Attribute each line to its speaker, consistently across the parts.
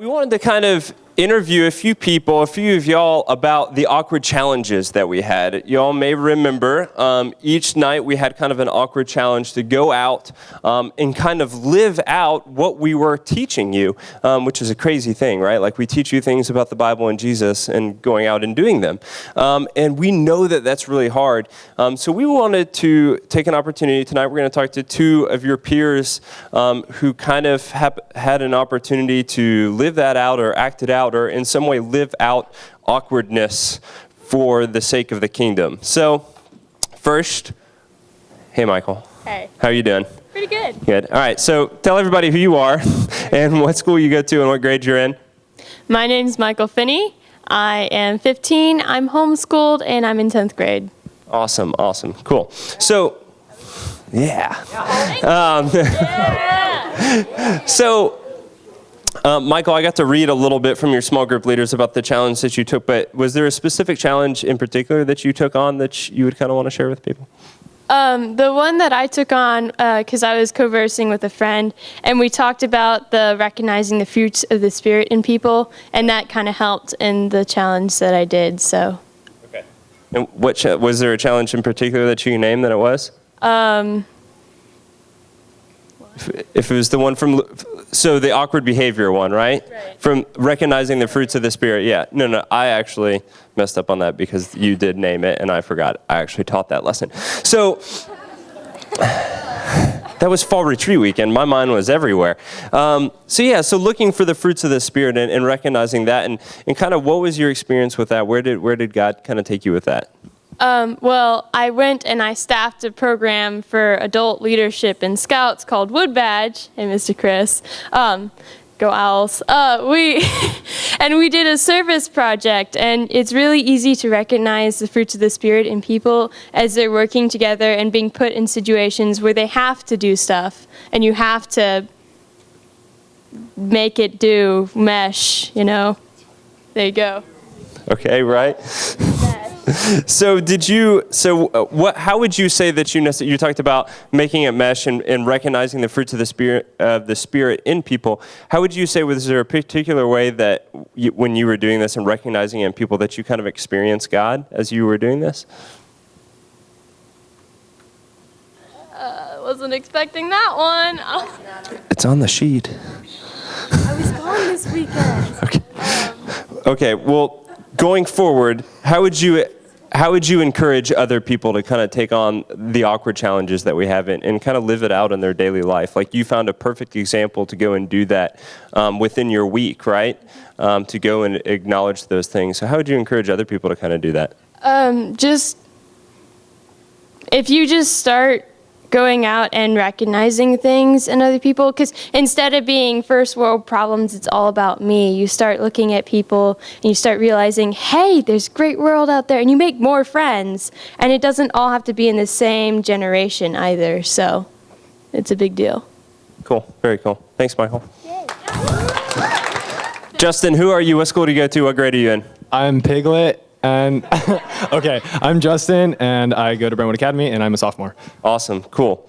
Speaker 1: We wanted to kind of interview a few of y'all about the awkward challenges that we had. Y'all may remember each night we had kind of an awkward challenge to go out and kind of live out what we were teaching you, which is a crazy thing, right? Like we teach you things about the Bible and Jesus and going out and doing them. And we know that that's really hard. So we wanted to take an opportunity tonight. We're going to talk to two of your peers who kind of had an opportunity to live that out or act it out, or in some way live out awkwardness for the sake of the kingdom. So, first, hey Michael.
Speaker 2: Hey.
Speaker 1: How are you doing?
Speaker 2: Pretty good.
Speaker 1: Good. All right, so tell everybody who you are and what school you go to and what grade you're in.
Speaker 2: My name's Michael Finney. I am 15. I'm homeschooled and I'm in 10th grade.
Speaker 1: Awesome, cool. So, yeah. Michael, I got to read a little bit from your small group leaders about the challenge that you took, but was there a specific challenge in particular that you took on that you would kind of want to share with people?
Speaker 2: The one that I took on, because I was conversing with a friend, and we talked about recognizing the fruits of the Spirit in people, and that kind of helped in the challenge that I did, so.
Speaker 1: Okay. And was there a challenge in particular that you named that it was? If it was the one from, so the awkward behavior one, right?
Speaker 2: Right. From
Speaker 1: recognizing the fruits of the Spirit, yeah. No, I actually messed up on that because you did name it and I forgot. I actually taught that lesson. So, that was fall retreat weekend. My mind was everywhere. So looking for the fruits of the Spirit and recognizing that and kind of what was your experience with that? Where did God kind of take you with that?
Speaker 2: Well, I went and I staffed a program for adult leadership in Scouts called Wood Badge. Hey, Mr. Chris. Go Owls. We did a service project, and it's really easy to recognize the fruits of the Spirit in people as they're working together and being put in situations where they have to do stuff, and you have to make it mesh, you know. There you go.
Speaker 1: Okay, right? So how would you say that you talked about making it mesh and recognizing the fruits of the Spirit in people? How would you say, was there a particular way that when you were doing this and recognizing it in people that you kind of experienced God as you were doing this?
Speaker 2: Wasn't expecting that one.
Speaker 1: It's on the sheet.
Speaker 2: I was gone this weekend.
Speaker 1: Okay, well, going forward, how would you encourage other people to kind of take on the awkward challenges that we have and kind of live it out in their daily life? Like you found a perfect example to go and do that within your week, right? To go and acknowledge those things. So how would you encourage other people to kind of do that?
Speaker 2: If you just start going out and recognizing things in other people, because instead of being first world problems, it's all about me. You start looking at people and you start realizing, hey, there's a great world out there, and you make more friends, and it doesn't all have to be in the same generation either, so it's a big deal.
Speaker 1: Cool, very cool. Thanks, Michael. Yay. Justin, who are you? What school do you go to? What grade are you in?
Speaker 3: I'm Piglet. And okay, I'm Justin, and I go to Brentwood Academy, and I'm a sophomore.
Speaker 1: Awesome, cool.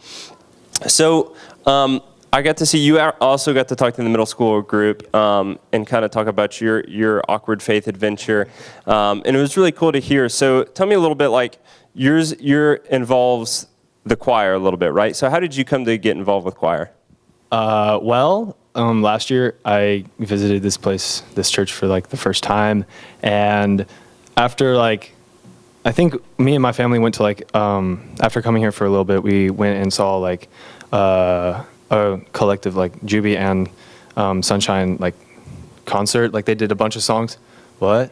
Speaker 1: So I got to see you also got to talk to the middle school group and kind of talk about your awkward faith adventure, and it was really cool to hear. So tell me a little bit, like yours involves the choir a little bit, right? So how did you come to get involved with choir?
Speaker 3: Last year I visited this church for like the first time, and after I think me and my family went to after coming here for a little bit, we went and saw a collective Juby and Sunshine concert. They did a bunch of songs. What?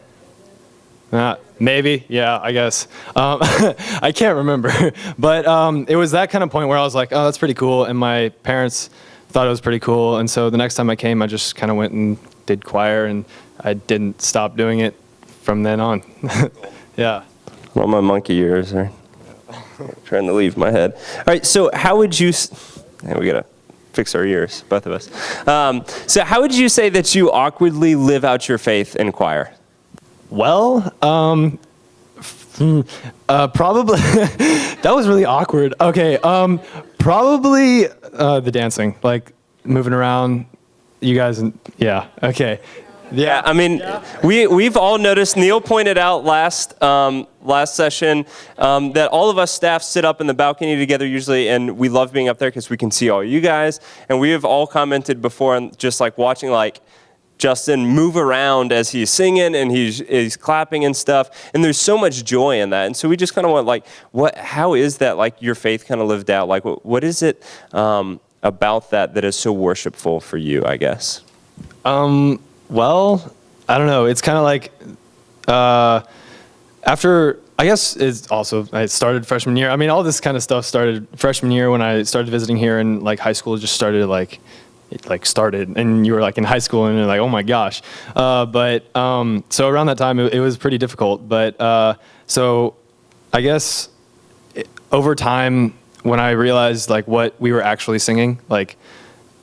Speaker 3: Maybe, yeah, I guess. I can't remember, but it was that kind of point where I was like, oh, that's pretty cool, and my parents thought it was pretty cool, and so the next time I came, I just kind of went and did choir, and I didn't stop doing it from then on. Yeah.
Speaker 1: Well, my monkey ears are trying to leave my head. All right, so how would you... we got to fix our ears, both of us. So how would you say that you awkwardly live out your faith in choir?
Speaker 3: Well, probably... that was really awkward. Okay, probably the dancing, moving around, you guys, yeah, okay.
Speaker 1: Yeah, I mean, we've all noticed. Neil pointed out last session that all of us staff sit up in the balcony together usually, and we love being up there because we can see all you guys. And we have all commented before on just like watching like Justin move around as he's singing and he's clapping and stuff. And there's so much joy in that. And so we just kind of want like, how is that like your faith kind of lived out? Like, what is it about that is so worshipful for you, I guess?
Speaker 3: Well, I don't know. It's kind of like after, I guess I started freshman year. I mean, all this kind of stuff started freshman year when I started visiting here, and like high school just started started, and you were like in high school and you're like, oh my gosh. So around that time it was pretty difficult. But so I guess over time when I realized like what we were actually singing, like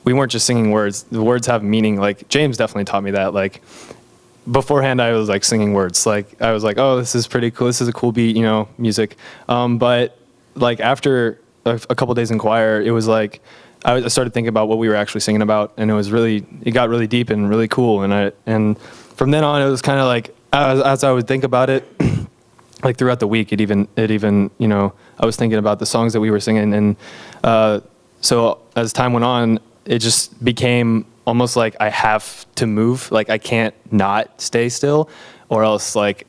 Speaker 3: we weren't just singing words. The words have meaning. Like James definitely taught me that. Like beforehand, I was like singing words. Like I was like, oh, this is pretty cool. This is a cool beat, music. But like after a couple days in choir, it was like I started thinking about what we were actually singing about, and it got really deep and really cool. And from then on, it was kind of like as I would think about it, like throughout the week, it even I was thinking about the songs that we were singing, and so as time went on, it just became almost like I have to move. Like I can't not stay still, or else like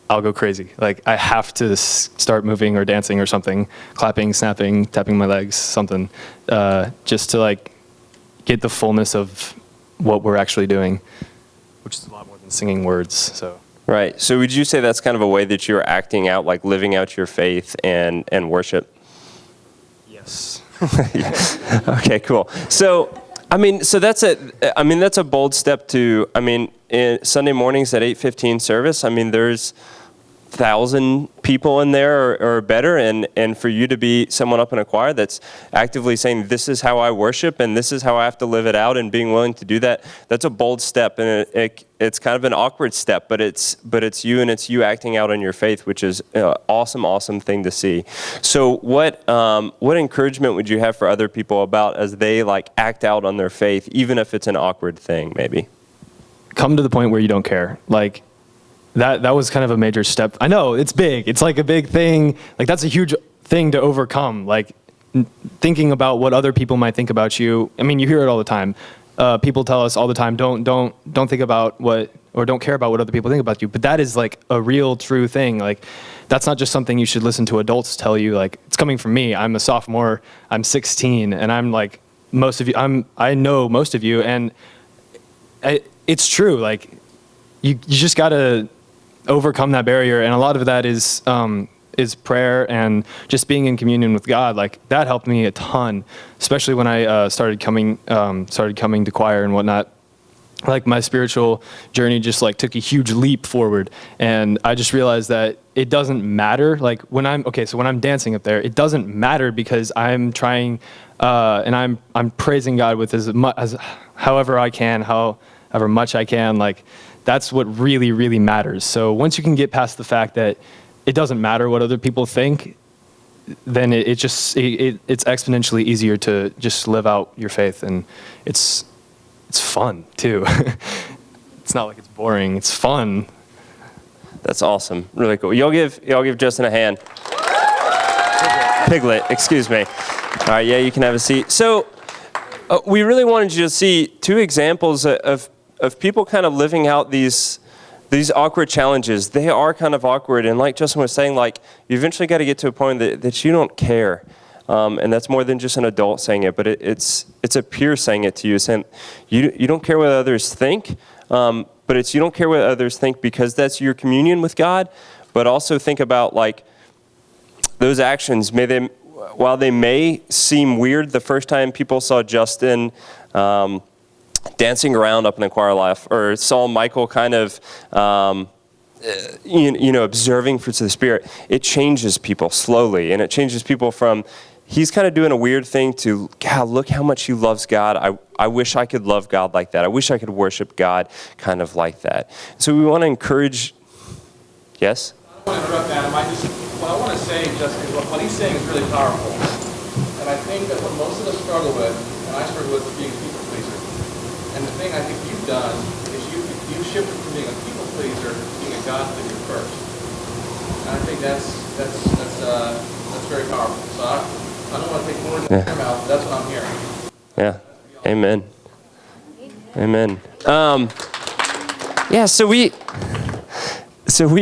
Speaker 3: I'll go crazy. Like I have to start moving or dancing or something, clapping, snapping, tapping my legs, something, just to like get the fullness of what we're actually doing, which is a lot more than singing words. So.
Speaker 1: Right. So would you say that's kind of a way that you're acting out, like living out your faith and worship?
Speaker 3: Yes.
Speaker 1: Okay, cool. So that's a bold step to, in Sunday mornings at 8:15 service, there's 1,000 people in there or better, and for you to be someone up in a choir that's actively saying, this is how I worship and this is how I have to live it out, and being willing to do that, that's a bold step, and it's kind of an awkward step, but it's you, and it's you acting out on your faith, which is an awesome thing to see. So what encouragement would you have for other people about as they like act out on their faith, even if it's an awkward thing, maybe?
Speaker 3: Come to the point where you don't care. Like, that was kind of a major step. I know, it's big. It's like a big thing. Like, that's a huge thing to overcome. Like, thinking about what other people might think about you. You hear it all the time. People tell us all the time, don't think about don't care about what other people think about you. But that is like a real, true thing. Like, that's not just something you should listen to adults tell you. Like, it's coming from me. I'm a sophomore. I'm 16, and I'm like most of you. I know most of you, and it's true. Like, you just gotta overcome that barrier, and a lot of that is prayer and just being in communion with God. Like, that helped me a ton, especially when I started coming to choir and whatnot. Like, my spiritual journey just like took a huge leap forward, and I just realized that it doesn't matter. Like, when I'm dancing up there, it doesn't matter because I'm trying and I'm praising God with however I can, however much I can. Like, that's what really, really matters. So once you can get past the fact that it doesn't matter what other people think, then it's exponentially easier to just live out your faith, and it's fun too. It's not like it's boring. It's fun.
Speaker 1: That's awesome. Really cool. Y'all give Justin a hand. Piglet, excuse me. All right, yeah, you can have a seat. So we really wanted you to see two examples of people kind of living out these awkward challenges. They are kind of awkward, and like Justin was saying, like, you eventually got to get to a point that you don't care, and that's more than just an adult saying it, but it's a peer saying it to you, saying you don't care what others think, but it's you don't care what others think because that's your communion with God, but also think about like those actions. While they may seem weird the first time people saw Justin dancing around up in the choir loft, or saw Michael kind of, observing fruits of the Spirit, it changes people slowly, and it changes people from, he's kind of doing a weird thing to, God, look how much he loves God. I wish I could love God like that. I wish I could worship God kind of like that. So we want to encourage, yes?
Speaker 4: I don't want to interrupt Adam. What I want to say, Justin, is what he's saying is really powerful. And I think that what most of us struggle with, and I struggle with being a people pleaser, And the thing I think you've done is you shifted from being a people pleaser to being a God pleaser first. And I think that's very powerful. So I don't want to take more than your mouth, but that's what I'm hearing.
Speaker 1: Yeah. Amen. Amen. Yeah, so we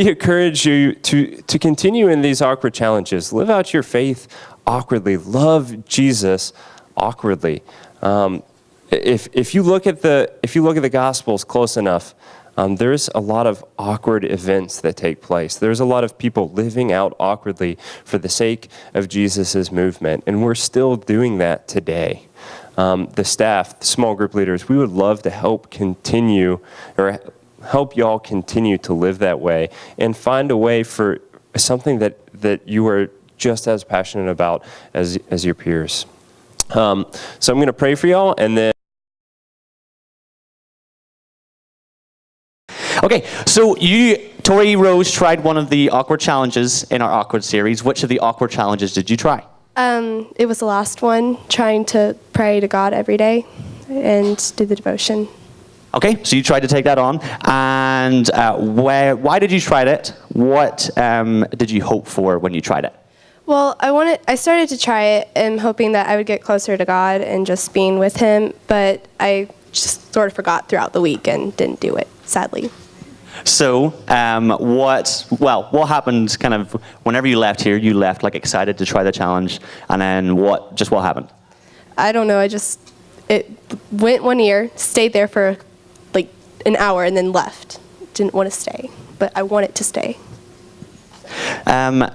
Speaker 1: encourage you to continue in these awkward challenges. Live out your faith awkwardly. Love Jesus awkwardly. If you look at the Gospels close enough, there's a lot of awkward events that take place. There's a lot of people living out awkwardly for the sake of Jesus' movement, and we're still doing that today. The staff, the small group leaders, we would love to help y'all continue to live that way and find a way for something that you are just as passionate about as your peers. So I'm going to pray for y'all, and then.
Speaker 5: Okay, so Tori Rose tried one of the awkward challenges in our awkward series. Which of the awkward challenges did you try?
Speaker 6: It was the last one, trying to pray to God every day and do the devotion.
Speaker 5: Okay, so you tried to take that on. And why did you try it? What did you hope for when you tried it?
Speaker 6: Well, I started to try it and hoping that I would get closer to God and just being with Him, but I just sort of forgot throughout the week and didn't do it, sadly.
Speaker 5: So, what happened kind of whenever you left here? You left like excited to try the challenge, and then what happened?
Speaker 6: I don't know, it went one ear, stayed there for like an hour, and then left. Didn't want to stay, but I wanted to stay.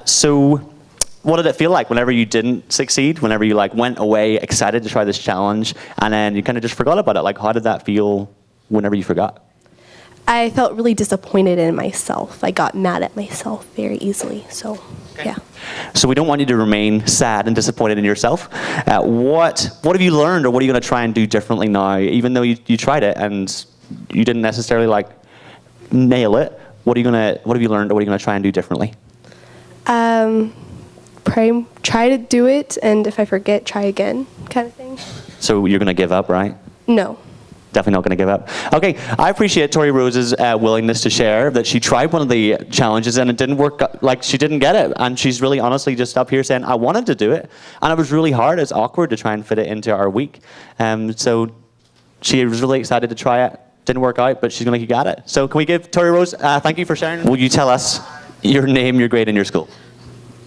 Speaker 5: So, what did it feel like whenever you didn't succeed? Whenever you went away excited to try this challenge, and then you kind of just forgot about it? Like, how did that feel whenever you forgot?
Speaker 6: I felt really disappointed in myself. I got mad at myself very easily, so yeah.
Speaker 5: So we don't want you to remain sad and disappointed in yourself. What have you learned, or what are you going to try and do differently now, even though you tried it and you didn't necessarily nail it? What have you learned, or what are you going to try and do differently?
Speaker 6: Try to do it, and if I forget, try again, kind of thing.
Speaker 5: So you're going to give up, right?
Speaker 6: No.
Speaker 5: Definitely not going to give up. Okay, I appreciate Tori Rose's willingness to share that she tried one of the challenges and it didn't work, she didn't get it. And she's really honestly just up here saying, I wanted to do it. And it was really hard, it's awkward to try and fit it into our week. So she was really excited to try it. Didn't work out, but she's going to keep at it. So can we give Tori Rose, thank you for sharing. Will you tell us your name, your grade, and your school?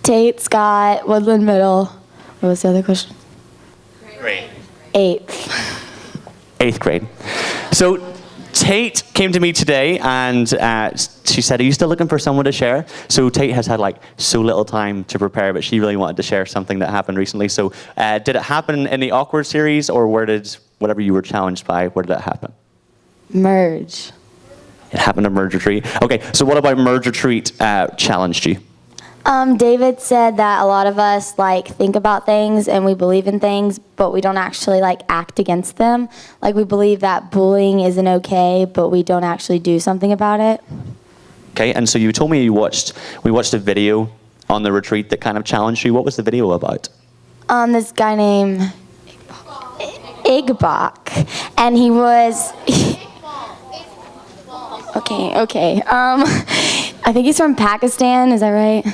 Speaker 7: Tate Scott, Woodland Middle. What was the other question?
Speaker 5: Grade.
Speaker 7: 8th.
Speaker 5: 8th grade. So Tate came to me today and she said, are you still looking for someone to share? So Tate has had so little time to prepare, but she really wanted to share something that happened recently. So did it happen in the awkward series, or whatever you were challenged by, where did it happen?
Speaker 7: Merge.
Speaker 5: It happened at Merge Retreat. Okay, so what about Merge Retreat challenged you?
Speaker 7: David said that a lot of us think about things and we believe in things, but we don't actually act against them. We believe that bullying isn't okay, but we don't actually do something about it.
Speaker 5: Okay, and so you told me we watched a video on the retreat that kind of challenged you. What was the video about?
Speaker 7: This guy named Igbok, and he was. Okay. I think he's from Pakistan, is that right?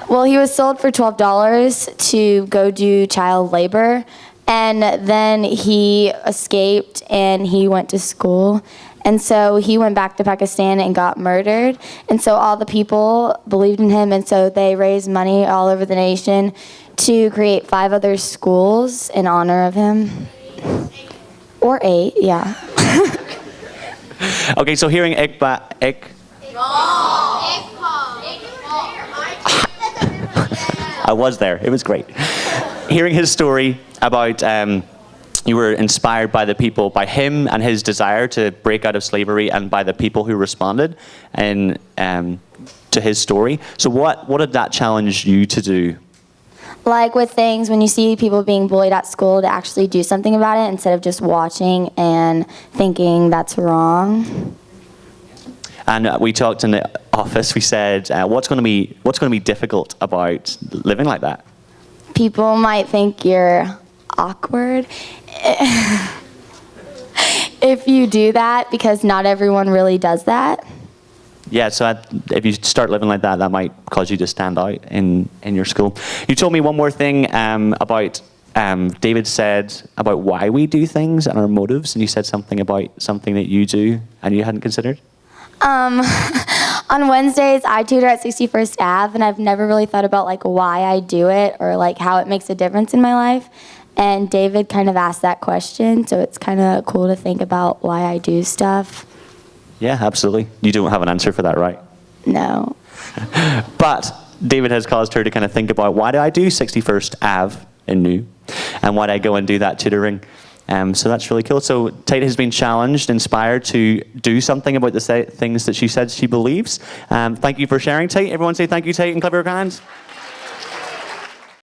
Speaker 7: Well, he was sold for $12 to go do child labor, and then he escaped and he went to school. And so he went back to Pakistan and got murdered. And so all the people believed in him, and so they raised money all over the nation to create 5 other schools in honor of him. Or 8, yeah.
Speaker 5: Okay, so hearing I was there. It was great. Hearing his story about you were inspired by him and his desire to break out of slavery, and by the people who responded and to his story. So what did that challenge you to do?
Speaker 7: With things, when you see people being bullied at school, to actually do something about it instead of just watching and thinking that's wrong.
Speaker 5: And we talked in the office. We said, what's going to be difficult about living like that?
Speaker 7: People might think you're awkward. If if you do that, because not everyone really does that.
Speaker 5: Yeah, so if you start living like that, that might cause you to stand out in your school. You told me one more thing about, David said about why we do things and our motives, and you said something about something that you do and you hadn't considered.
Speaker 7: On Wednesdays, I tutor at 61st Ave, and I've never really thought about like why I do it or like how it makes a difference in my life. And David kind of asked that question, so it's kind of cool to think about why I do stuff.
Speaker 5: Yeah, absolutely. You don't have an answer for that, right?
Speaker 7: No.
Speaker 5: But David has caused her to kind of think about, why do I do 61st Ave in New? And why do I go and do that tutoring? So that's really cool. So Tate has been challenged, inspired to do something about the things that she said she believes. Thank you for sharing, Tate. Everyone say thank you, Tate, and clap your hands.